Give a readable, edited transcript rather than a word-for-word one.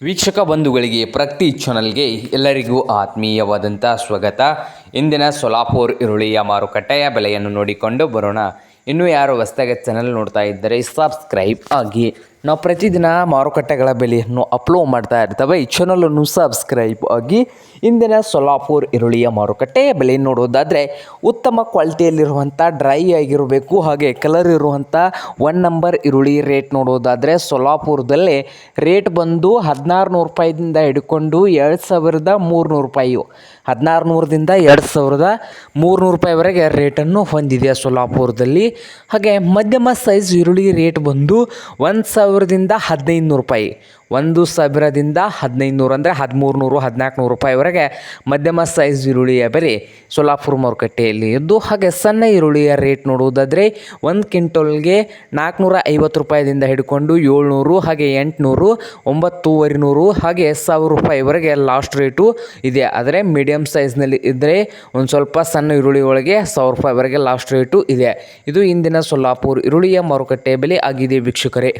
ವೀಕ್ಷಕ ಬಂಧುಗಳಿಗೆ ಪ್ರತಿ ಚಾನಲ್ಗೆ ಎಲ್ಲರಿಗೂ ಆತ್ಮೀಯವಾದಂಥ ಸ್ವಾಗತ. ಇಂದಿನ ಸೊಲಾಪುರ್ ಈರುಳ್ಳಿಯ ಮಾರುಕಟ್ಟೆಯ ಬೆಲೆಯನ್ನು ನೋಡಿಕೊಂಡು ಬರೋಣ. ಇನ್ನೂ ಯಾರು ಹೊಸದಾಗಿ ಚಾನಲ್ ನೋಡ್ತಾ ಇದ್ದರೆ ಸಬ್ಸ್ಕ್ರೈಬ್ ಆಗಿ. ನಾವು ಪ್ರತಿದಿನ ಮಾರುಕಟ್ಟೆಗಳ ಬೆಲೆಯನ್ನು ಅಪ್ಲೋಡ್ ಮಾಡ್ತಾ ಇರ್ತವೆ. ಈ ಚಾನಲನ್ನು ಸಬ್ಸ್ಕ್ರೈಬ್ ಆಗಿ. ಇಂದಿನ ಸೊಲಾಪುರ್ ಈರುಳ್ಳಿಯ ಮಾರುಕಟ್ಟೆಯ ಬೆಲೆ ನೋಡೋದಾದರೆ ಉತ್ತಮ ಕ್ವಾಲಿಟಿಯಲ್ಲಿರುವಂಥ ಡ್ರೈ ಆಗಿರಬೇಕು, ಹಾಗೆ ಕಲರ್ ಇರುವಂಥ 1 ನಂಬರ್ ಈರುಳ್ಳಿ ರೇಟ್ ನೋಡೋದಾದರೆ ಸೊಲಾಪುರದಲ್ಲೇ ರೇಟ್ ಬಂದು 1600 ರೂಪಾಯಿದಿಂದ ಹಿಡ್ಕೊಂಡು 2300 ರೂಪಾಯಿ, 1600ದಿಂದ 2300 ರೂಪಾಯಿವರೆಗೆ ರೇಟನ್ನು ಹೊಂದಿದೆ ಸೊಲಾಪುರದಲ್ಲಿ. ಹಾಗೆ ಮಧ್ಯಮ ಸೈಜ್ ಈರುಳ್ಳಿ ರೇಟ್ ಬಂದು 1000ದಿಂದ 1500 ರೂಪಾಯಿ, 1000ದಿಂದ 1500 ಅಂದರೆ 1300 1400 ರೂಪಾಯಿವರೆಗೆ ಮಧ್ಯಮ ಸೈಜ್ ಈರುಳ್ಳಿಯ ಬೆಲೆ ಸೊಲಾಪುರ ಮಾರುಕಟ್ಟೆಯಲ್ಲಿ ಇದ್ದು, ಹಾಗೆ ಸಣ್ಣ ಈರುಳ್ಳಿಯ ರೇಟ್ ನೋಡುವುದಾದರೆ 1 ಕ್ವಿಂಟಲ್ಗೆ 450 ರೂಪಾಯಿದಿಂದ ಹಿಡ್ಕೊಂಡು 700, ಹಾಗೆ 800, 950, ಹಾಗೆ 1000 ರೂಪಾಯಿವರೆಗೆ ಲಾಸ್ಟ್ ರೇಟು ಇದೆ. ಆದರೆ ಮೀಡಿಯಮ್ ಸೈಜ್ನಲ್ಲಿ ಇದ್ದರೆ ಒಂದು ಸ್ವಲ್ಪ ಸಣ್ಣ ಈರುಳ್ಳಿ ಒಳಗೆ 1000 ರೂಪಾಯಿವರೆಗೆ ಲಾಸ್ಟ್ ರೇಟು ಇದೆ. ಇದು ಇಂದಿನ ಸೊಲಾಪುರ ಈರುಳ್ಳಿಯ ಮಾರುಕಟ್ಟೆ ಬೆಲೆ ಆಗಿದೆ ವೀಕ್ಷಕರೇ.